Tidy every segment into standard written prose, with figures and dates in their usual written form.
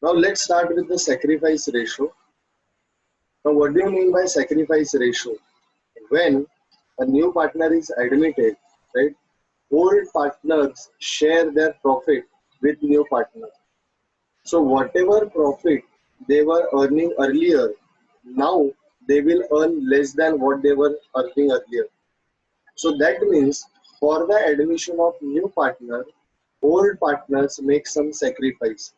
Now let's start with the sacrifice ratio. Now what do you mean by sacrifice ratio? When a new partner is admitted, right? Old partners share their profit with new partners. So whatever profit they were earning earlier, now they will earn less than what they were earning earlier. So that means for the admission of new partner, old partners make some sacrifice.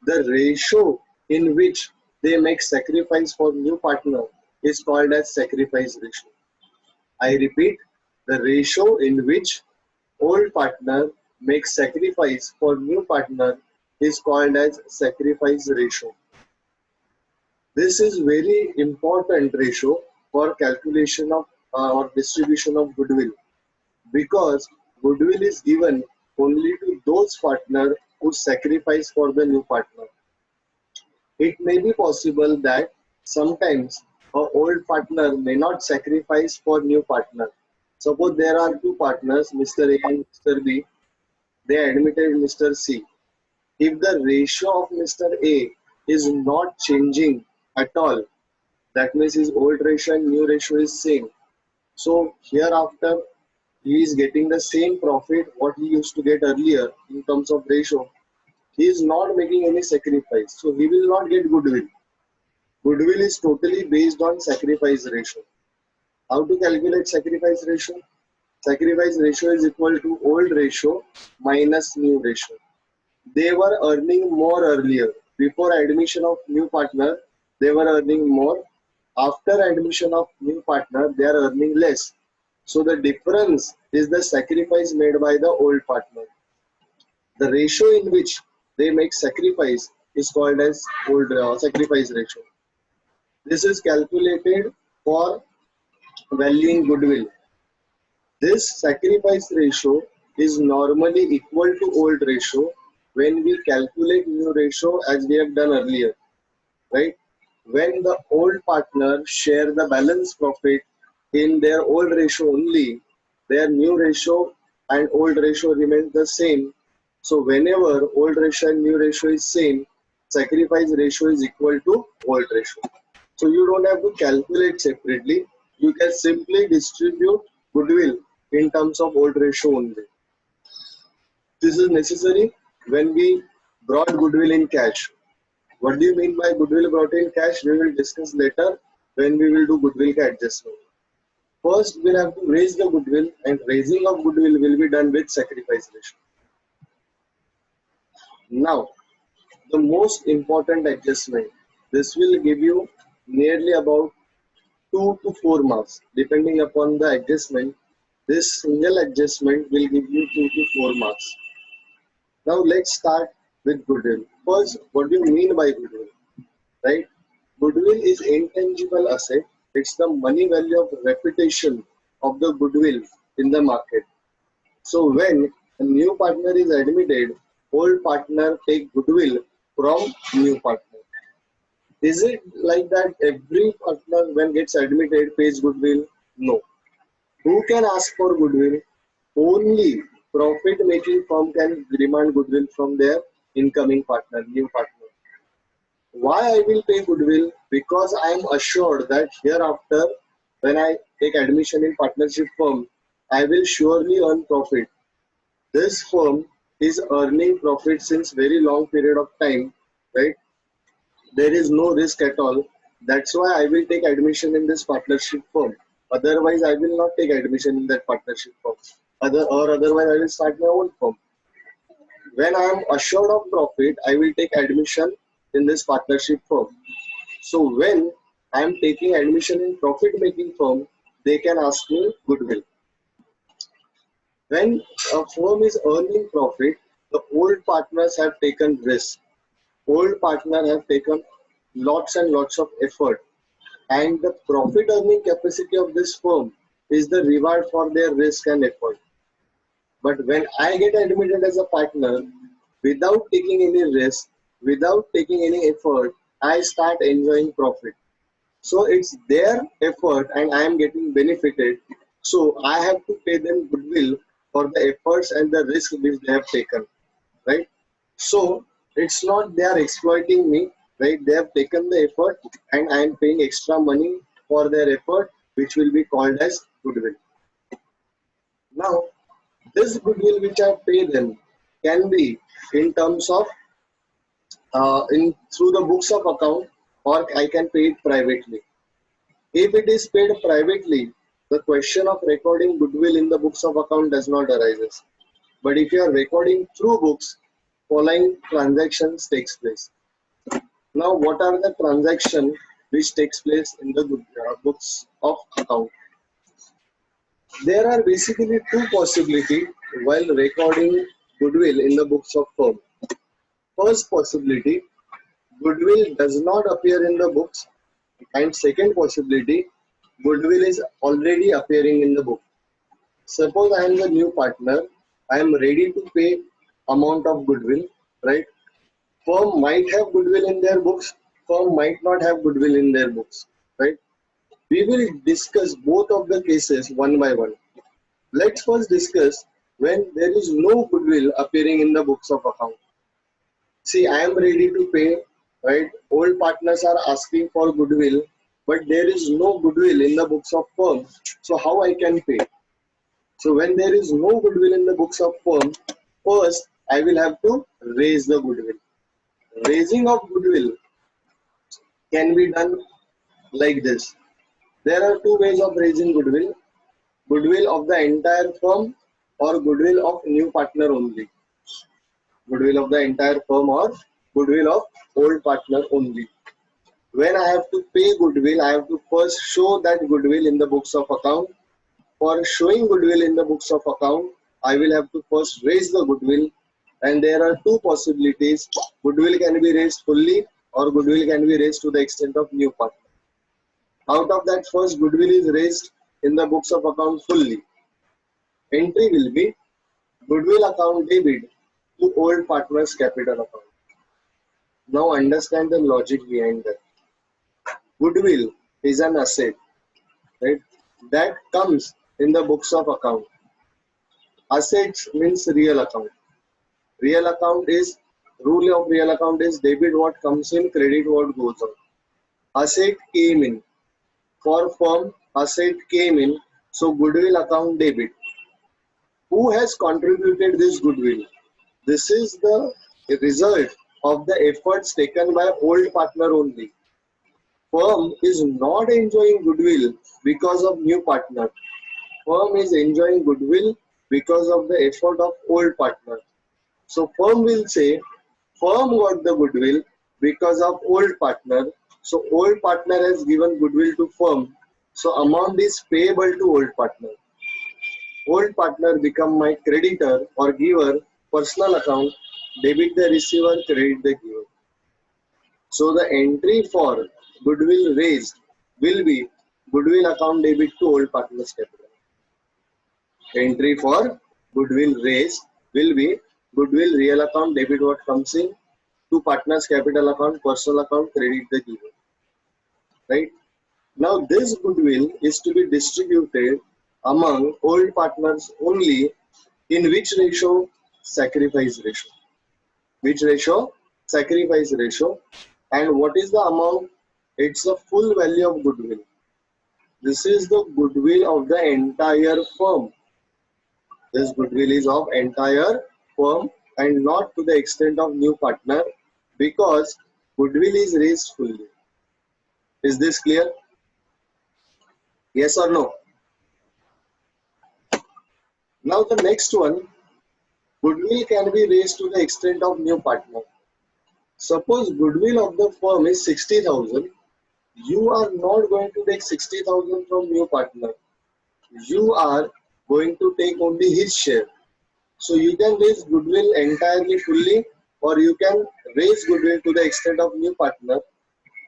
The ratio in which they make sacrifice for new partner is called as sacrifice ratio. I repeat, the ratio in which old partner makes sacrifice for new partner is called as sacrifice ratio. This is very important ratio for calculation of or distribution of goodwill, because goodwill is given only to those partner who sacrifice for the new partner. It may be possible that sometimes a old partner may not sacrifice for new partner. Suppose there are two partners, Mr. A and Mr. B, they admitted Mr. C. If the ratio of Mr. A is not changing at all, that means his old ratio and new ratio is same. So hereafter he is getting the same profit what he used to get earlier in terms of ratio. He is not making any sacrifice, so he will not get goodwill. Goodwill is totally based on sacrifice ratio. How to calculate sacrifice ratio? Sacrifice ratio is equal to old ratio minus new ratio. They were earning more earlier. Before admission of new partner, they were earning more. After admission of new partner, they are earning less. So the difference is the sacrifice made by the old partner. The ratio in which they make sacrifice is called as old sacrifice ratio. This is calculated for valuing goodwill. This sacrifice ratio is normally equal to old ratio when we calculate new ratio as we have done earlier, right? When the old partner share the balance profit in their old ratio only, their new ratio and old ratio remain the same. So whenever old ratio and new ratio is same, sacrifice ratio is equal to old ratio. So you don't have to calculate separately. You can simply distribute goodwill in terms of old ratio only. This is necessary when we brought goodwill in cash. What do you mean by goodwill brought in cash? We will discuss later when we will do goodwill adjustment. First, we'll have to raise the goodwill, and raising of goodwill will be done with sacrifice ratio. Now, the most important adjustment. This will give you nearly about 2 to 4 marks. Depending upon the adjustment, this single adjustment will give you 2 to 4 marks. Now let's start with goodwill. First, what do you mean by goodwill? Right? Goodwill is intangible asset. It's the money value of reputation of the goodwill in the market. So when a new partner is admitted, old partner take goodwill from new partner. Is it like that every partner when gets admitted pays goodwill? No. Who can ask for goodwill? Only profit-making firm can demand goodwill from their incoming partner, new partner. Why I will pay goodwill? Because I am assured that hereafter, when I take admission in partnership firm, I will surely earn profit. This firm is earning profit since very long period of time, right? There is no risk at all. That's why I will take admission in this partnership firm. Otherwise, I will not take admission in that partnership firm. Otherwise, I will start my own firm. When I am assured of profit, I will take admission in this partnership firm. So when I am taking admission in profit-making firm, they can ask me goodwill. When a firm is earning profit, the old partners have taken risk. Old partners have taken lots and lots of effort, and the profit earning capacity of this firm is the reward for their risk and effort. But when I get admitted as a partner without taking any risk, without taking any effort, I start enjoying profit. So it's their effort and I am getting benefited. So I have to pay them goodwill for the efforts and the risk which they have taken. Right? So It's not they are exploiting me, right? They have taken the effort and I am paying extra money for their effort, which will be called as goodwill. Now, this goodwill which I pay them can be in terms of in through the books of account, or I can pay it privately. If it is paid privately, the question of recording goodwill in the books of account does not arise. But if you are recording through books, following transactions takes place. Now, what are the transactions which takes place in the books of account? There are basically two possibilities while recording goodwill in the books of firm. First possibility, goodwill does not appear in the books, and second possibility, goodwill is already appearing in the book. Suppose I am the new partner, I am ready to pay amount of goodwill, right? Firm might have goodwill in their books, firm might not have goodwill in their books, right? We will discuss both of the cases one by one. Let's first discuss when there is no goodwill appearing in the books of account. See, I am ready to pay, right? Old partners are asking for goodwill, but there is no goodwill in the books of firm. So how I can pay? So when there is no goodwill in the books of firm, first I will have to raise the goodwill. Raising of goodwill can be done like this. There are two ways of raising goodwill. Goodwill of the entire firm or goodwill of new partner only. Goodwill of the entire firm or goodwill of old partner only. When I have to pay goodwill, I have to first show that goodwill in the books of account. For showing goodwill in the books of account, I will have to first raise the goodwill, and there are two possibilities. Goodwill can be raised fully or goodwill can be raised to the extent of new partner. Out of that, first goodwill is raised in the books of account fully. Entry will be goodwill account debit to old partner's capital account. Now understand the logic behind that. Goodwill is an asset, right? That comes in the books of account. Assets means real account. Real account is, rule of real account is debit what comes in, credit what goes out. Asset came in. For firm, asset came in, so goodwill account debit. Who has contributed this goodwill? This is the result of the efforts taken by old partner only. Firm is not enjoying goodwill because of new partner. Firm is enjoying goodwill because of the effort of old partner. So firm will say, firm got the goodwill because of old partner. So old partner has given goodwill to firm. So amount is payable to old partner. Old partner become my creditor or giver, personal account, debit the receiver, credit the giver. So the entry for goodwill raised will be goodwill account debit to old partner's capital. Entry for goodwill raised will be goodwill real account debit what comes in to partner's capital account, personal account, credit the giver. Right? Now this goodwill is to be distributed among old partners only in which ratio? Sacrifice ratio. Which ratio? Sacrifice ratio. And what is the amount? It's the full value of goodwill. This is the goodwill of the entire firm. This goodwill is of entire firm and not to the extent of new partner because goodwill is raised fully. Is this clear? Yes or no? Now the next one, goodwill can be raised to the extent of new partner. Suppose goodwill of the firm is 60,000. You are not going to take 60,000 from new partner. You are going to take only his share. So you can raise goodwill entirely fully or you can raise goodwill to the extent of new partner.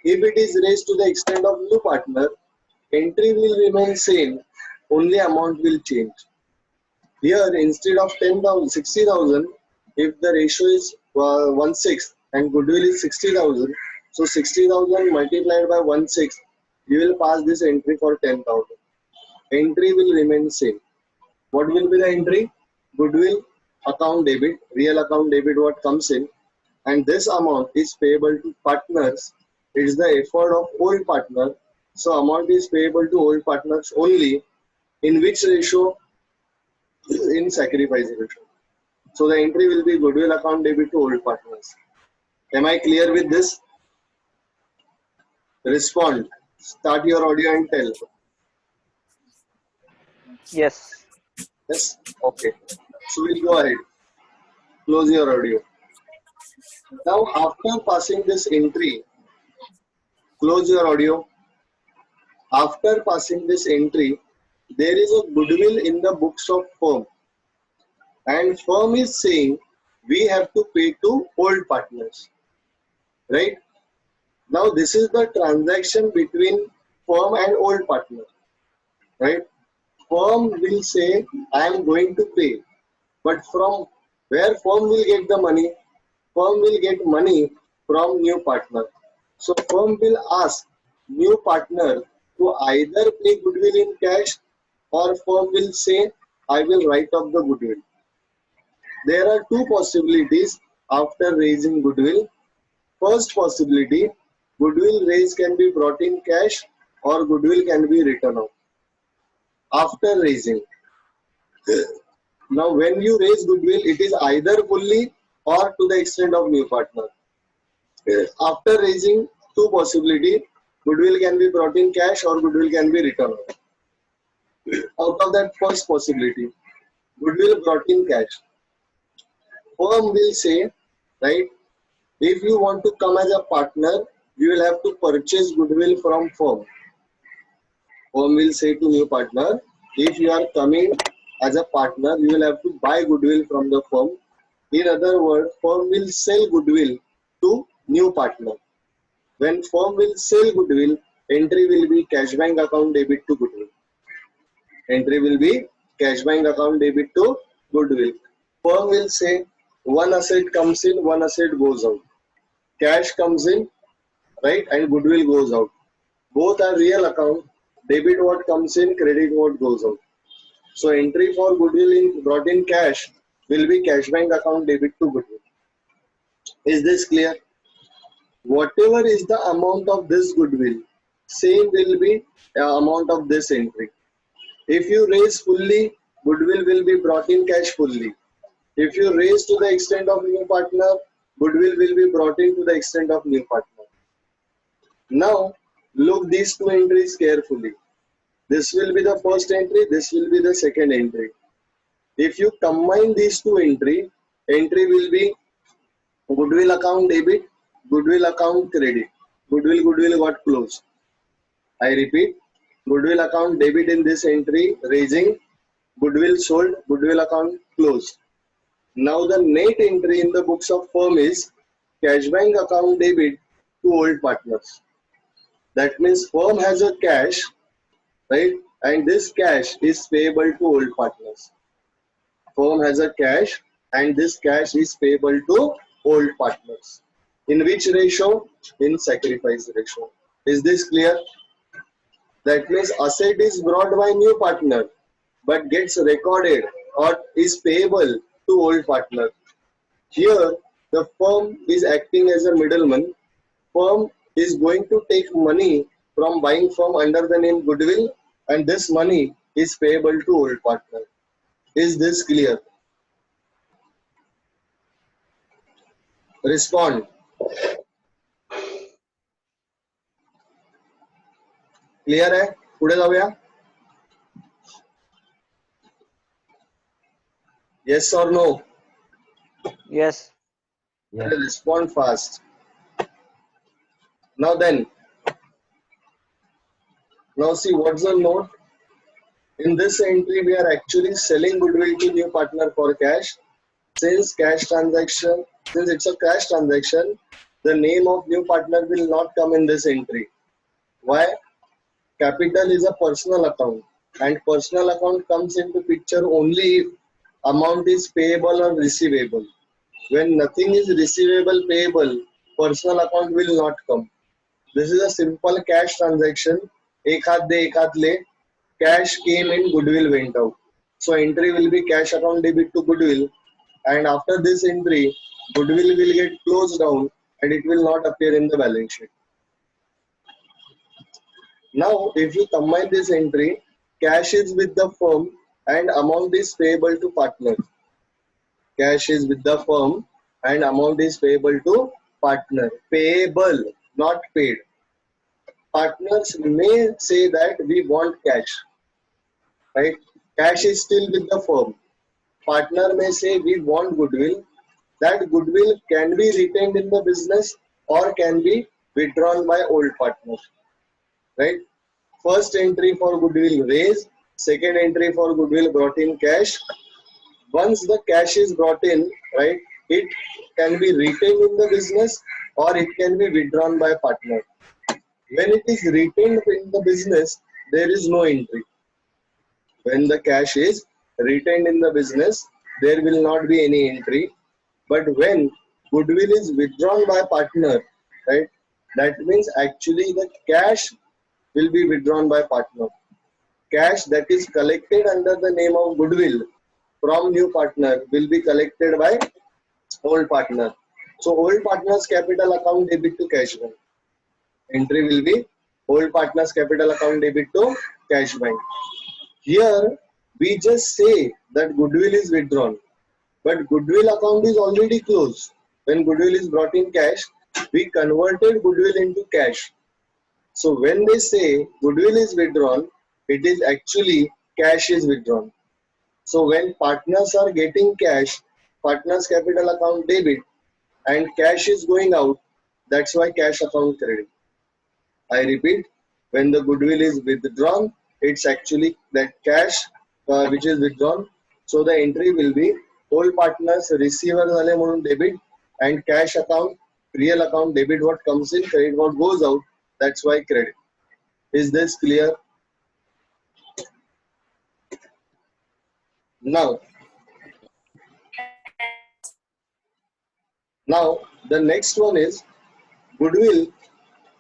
If it is raised to the extent of new partner, entry will remain same, only amount will change. Here instead of 10,000, 60,000, if the ratio is 1/6 and goodwill is 60,000, so 60,000 multiplied by 1/6, you will pass this entry for 10,000. Entry will remain same. What will be the entry? Goodwill account debit, real account debit what comes in, and this amount is payable to partners. It's the effort of old partner. So amount is payable to old partners only. In which ratio? In sacrifice ratio. So the entry will be goodwill account debit to old partners. Am I clear with this? Respond. Start your audio and tell. Yes. Yes? Okay. So we'll go ahead. Close your audio. Now after passing this entry, close your audio. After passing this entry, there is a goodwill in the books of firm. And firm is saying we have to pay to old partners. Right? Now this is the transaction between firm and old partner. Right? Firm will say I am going to pay. But from where firm will get the money? Firm will get money from new partner. So firm will ask new partner to either pay goodwill in cash, or firm will say I will write off the goodwill. There are two possibilities after raising goodwill. First possibility, goodwill raise can be brought in cash or goodwill can be written off. After raising. Now when you raise goodwill, it is either fully or to the extent of new partner. After raising, two possibility, goodwill can be brought in cash or goodwill can be written off. Out of that first possibility, goodwill brought in cash. Firm will say, right, if you want to come as a partner, you will have to purchase goodwill from firm. Firm will say to new partner, if you are coming as a partner, you will have to buy goodwill from the firm. In other words, firm will sell goodwill to new partner. When firm will sell goodwill, entry will be cash bank account debit to goodwill. Entry will be cash bank account debit to goodwill. Firm will say one asset comes in, one asset goes out. Cash comes in, right, and goodwill goes out. Both are real account. Debit what comes in, credit what goes out. So entry for goodwill in brought in cash will be cash bank account debit to goodwill. Is this clear? Whatever is the amount of this goodwill, same will be the amount of this entry. If you raise fully, goodwill will be brought in cash fully. If you raise to the extent of new partner, goodwill will be brought in to the extent of new partner. Now, look these two entries carefully. This will be the first entry, this will be the second entry. If you combine these two entry will be goodwill account debit, goodwill account credit. Goodwill got closed. I repeat, goodwill account debit in this entry, raising, goodwill sold, goodwill account closed. Now the net entry in the books of firm is cash bank account debit to old partners. That means firm has a cash, right? And this cash is payable to old partners. Firm has a cash and this cash is payable to old partners. In which ratio? In sacrifice ratio. Is this clear? That means asset is brought by new partner but gets recorded or is payable to old partner. Here the firm is acting as a middleman. Firm is going to take money from buying firm under the name goodwill and this money is payable to old partner. Is this clear? Respond. Clear है? पुढे जाऊया. Yes or no? Yes. Yes. Respond fast. Now then, now see what's the note? In this entry, we are actually selling goodwill to new partner for cash. Since it's a cash transaction, the name of new partner will not come in this entry. Why? Capital is a personal account and personal account comes into picture only if amount is payable or receivable. When nothing is receivable, payable, personal account will not come. This is a simple cash transaction. एक हाथ दे एक हाथ ले. Cash came in, goodwill went out. So entry will be cash account debit to goodwill and after this entry, goodwill will get closed down and it will not appear in the balance sheet. Now, if you combine this entry, cash is with the firm and amount is payable to partner. Cash is with the firm and amount is payable to partner. Payable, not paid. Partners may say that we want cash, right? Cash is still with the firm. Partner may say we want goodwill. That goodwill can be retained in the business or can be withdrawn by old partners, right? First entry for goodwill raised, second entry for goodwill brought in cash. Once the cash is brought in, right, it can be retained in the business or it can be withdrawn by partner. When it is retained in the business, there is no entry. When the cash is retained in the business, there will not be any entry. But when goodwill is withdrawn by partner, right, that means actually the cash will be withdrawn by partner. Cash that is collected under the name of goodwill from new partner will be collected by old partner. So old partner's capital account debit to cash bank. Entry will be old partner's capital account debit to cash bank. Here we just say that goodwill is withdrawn, but goodwill account is already closed. When goodwill is brought in cash, we converted goodwill into cash. So when they say goodwill is withdrawn, it is actually cash is withdrawn. So when partners are getting cash, partners capital account debit and cash is going out, that's why cash account credit. I repeat, when the goodwill is withdrawn, it's actually that cash which is withdrawn. So the entry will be old partners receiver झाले म्हणून debit and cash account, real account debit what comes in, credit what goes out. That's why credit. Is this clear? Now the next one is goodwill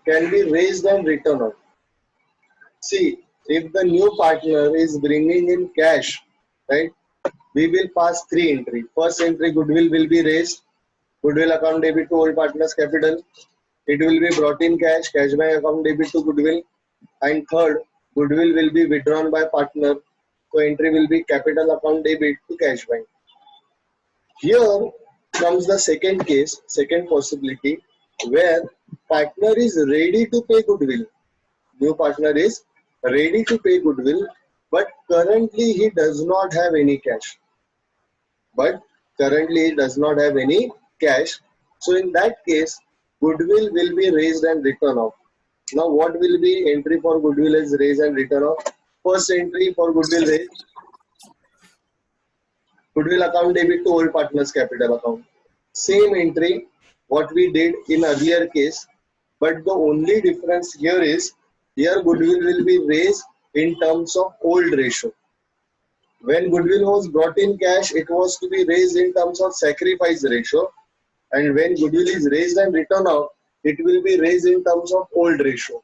can be raised and written off. See, if the new partner is bringing in cash, right, we will pass three entry. First entry, goodwill will be raised. Goodwill account debit to old partner's capital. It will be brought in cash. Cash bank account debit to goodwill. And third, goodwill will be withdrawn by partner. So entry will be capital account debit to cash bank. Here comes the second case, second possibility, where partner is ready to pay goodwill. New partner is ready to pay goodwill, but currently he does not have any cash. So in that case, goodwill will be raised and written off. Now what will be entry for goodwill is raised and written off? First entry for goodwill raised. Goodwill account debit to old partner's capital account. Same entry what we did in earlier case, but the only difference here is here goodwill will be raised in terms of old ratio. When goodwill was brought in cash, it was to be raised in terms of sacrifice ratio, and when goodwill is raised and written off, it will be raised in terms of old ratio.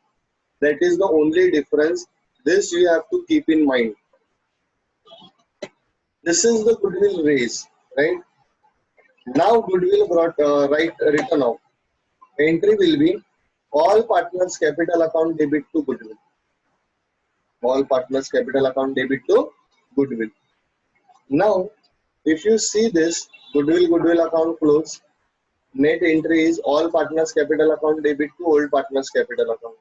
That is the only difference. This you have to keep in mind. This is the goodwill raise, right? Now goodwill brought written off. Entry will be all partners capital account debit to goodwill. All partners capital account debit to goodwill. Now, if you see this goodwill account close, net entry is all partners capital account debit to old partners capital account.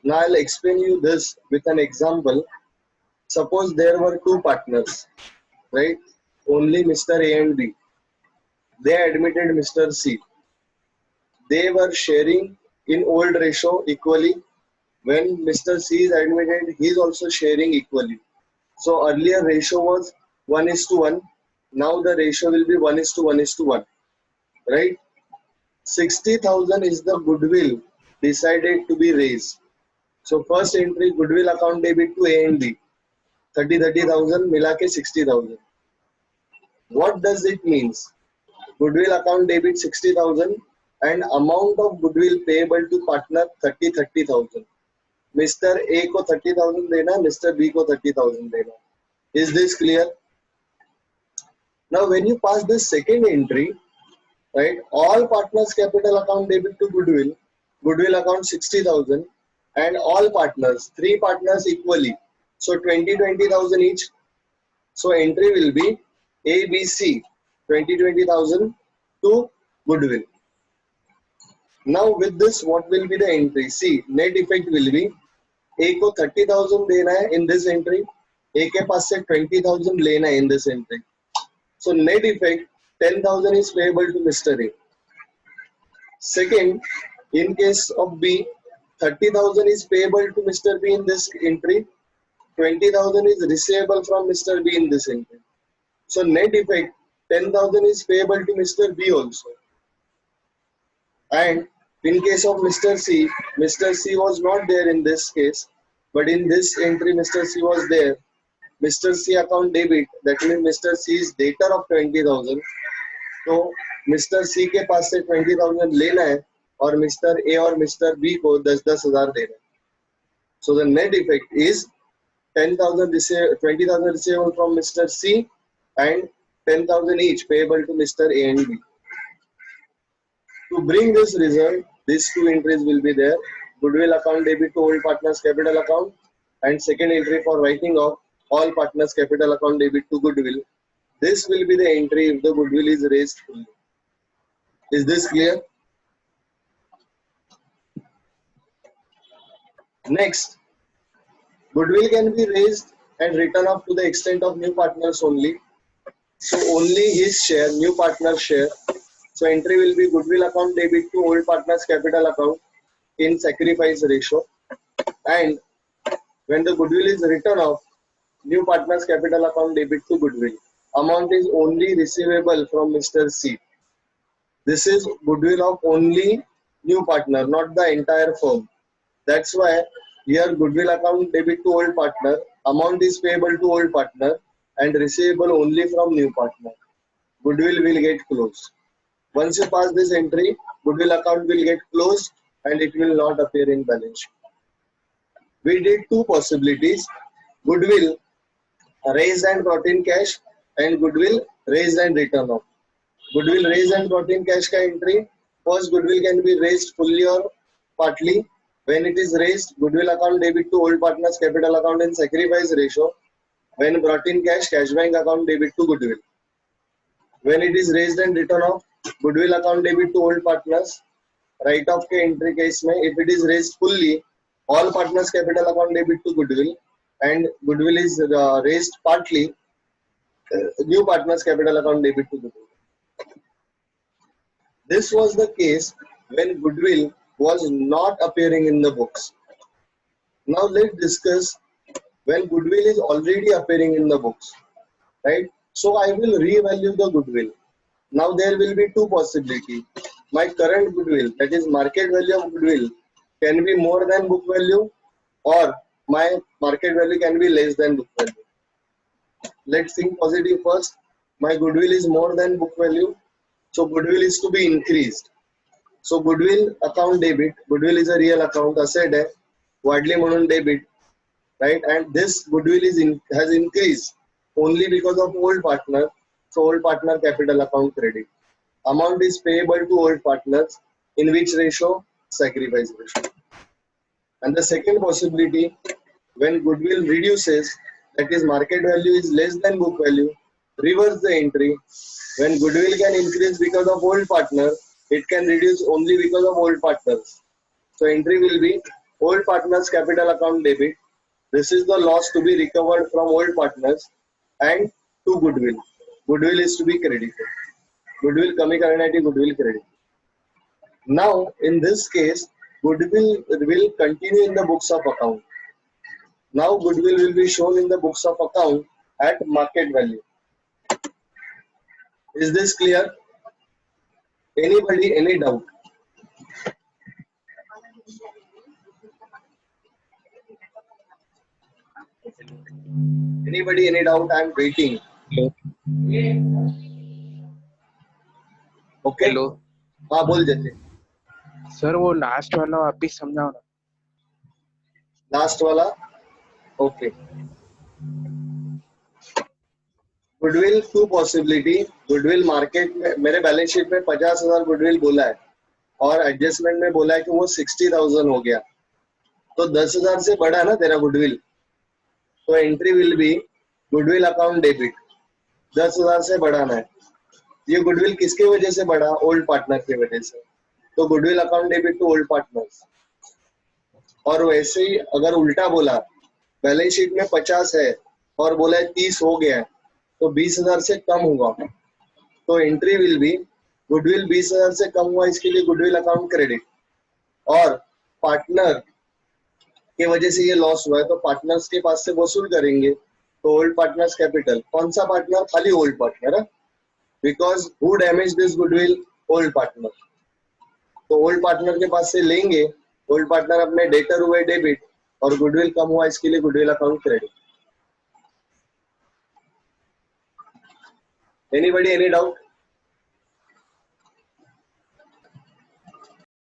Now I'll explain you this with an example. Suppose there were two partners, right? Only Mr. A and B. They admitted Mr. C. They were sharing in old ratio equally. When Mr. C is admitted, he is also sharing equally. So earlier ratio was 1:1. Now the ratio will be 1:1:1. Right? 60,000 is the goodwill decided to be raised. So first entry goodwill account debit to A and B. 30,000 मिला के 60,000. What does it means? Goodwill account debit 60,000 and amount of goodwill payable to partner 30,000. Mr. A को 30,000 देना, Mr. B को 30,000 देना. Is this clear? Now when you pass this second entry, right, all partners capital account debit to goodwill, goodwill account 60,000, and all partners, three partners equally, so 20,000 each. So entry will be ABC 20,000 to goodwill. Now with this, what will be the entry? See, net effect will be A को 30,000 देना है in this entry, A के पास से 20,000 लेना है in this entry. So net effect 10,000 is payable to Mr. A. Second, in case of B, 30,000 is payable to Mr. B in this entry, 20,000 is receivable from Mr. B in this entry. So net effect 10,000 is payable to Mr. B also. And in case of Mr. C was not there in this case, but in this entry Mr. C was there. Mr. C account debit, that means Mr. C is debtor of 20,000. तो Mr. C के पास से 20,000 लेना है और Mr. A और Mr. B को 10,000 देना है. So the net effect is 20,000 receivable from Mr. C and 10,000 each payable to Mr. A and B. To bring this result, these two entries will be there. Goodwill account debit to old partners capital account, and second entry for writing off all partners capital account debit to goodwill. This will be the entry if the goodwill is raised fully. Is this clear? Next, goodwill can be raised and written off to the extent of new partners only. So only his share, new partner share. So entry will be goodwill account debit to old partners capital account in sacrifice ratio. And when the goodwill is written off, new partners capital account debit to goodwill. Amount is only receivable from Mr. C. This is goodwill of only new partner, not the entire firm. That's why here goodwill account debit to old partner, amount is payable to old partner and receivable only from new partner. Goodwill will get closed. Once you pass this entry, goodwill account will get closed and it will not appear in balance sheet. We did two possibilities: goodwill raised and brought in cash, and goodwill raised and written off. Goodwill raised and brought in cash ka entry. First, goodwill can be raised fully or partly. When it is raised, goodwill account debit to old partners capital account in sacrifice ratio. When brought in cash, cash bank account debit to goodwill. When it is raised and written off, goodwill account debit to old partners. Write off के entry case में, if it is raised fully, all partners capital account debit to goodwill, and goodwill is raised partly, new partners capital account debit to goodwill. This was the case when goodwill was not appearing in the books. Now let's discuss when goodwill is already appearing in the books, right? So I will revalue the goodwill. Now there will be two possibilities. My current goodwill, that is market value of goodwill, can be more than book value, or my market value can be less than book value. Let's think positive first. My goodwill is more than book value, so goodwill is to be increased. So goodwill account debit, goodwill is a real account, asset hai, वाढली म्हणून debit, right? And this goodwill has increased only because of old partner. So old partner capital account credit. Amount is payable to old partners in which ratio? Sacrifice ratio. And the second possibility, when goodwill reduces, that is market value is less than book value, reverse the entry. When goodwill can increase because of old partner, it can reduce only because of old partners. So entry will be old partners capital account debit. This is the loss to be recovered from old partners, and to goodwill. Goodwill is to be credited. Goodwill कमी करण्यासाठी goodwill credit. Now in this case, goodwill will continue in the books of account. Now goodwill will be shown in the books of account at market value. Is this clear? Anybody, any doubt? Anybody, any doubt? I am waiting. Okay. Hello हाँ बोल देते. Sir, वो last वाला वापिस समझाओ ना. Last वाला. Okay. Goodwill to possibility, goodwill market में मेरे बैलेंस शीट में 50,000 गुडविल बोला है और एडजस्टमेंट में बोला है कि वो 60,000 हो गया, तो 10,000 से बढ़ा ना तेरा गुडविल, तो entry will be goodwill account debit, 10,000 से बढ़ाना है। ये गुडविल किसके वजह से बढ़ा? ओल्ड पार्टनर की वजह से, तो goodwill account debit to old partners. और वैसे ही अगर उल्टा बोला, बैलेंस शीट में 50 है और बोला है 30 हो गया है, तो 20,000 से कम हुआ, तो एंट्री विल बी गुडविल 20,000 से कम हुआ, इसके लिए गुडविल अकाउंट क्रेडिट। और पार्टनर के वजह से ये लॉस हुआ है, तो पार्टनर्स के पास से वसूल करेंगे, तो ओल्ड पार्टनर्स कैपिटल। कौन सा पार्टनर? खाली ओल्ड पार्टनर है, because who damage this goodwill? Old partner. तो ओल्ड पार्टनर के पास से लेंगे, ओल्ड पार्टनर अपने डेटर हुए डेबिट और गुडविल कम हुआ, इसके लिए goodwill account credit. Anybody, any doubt?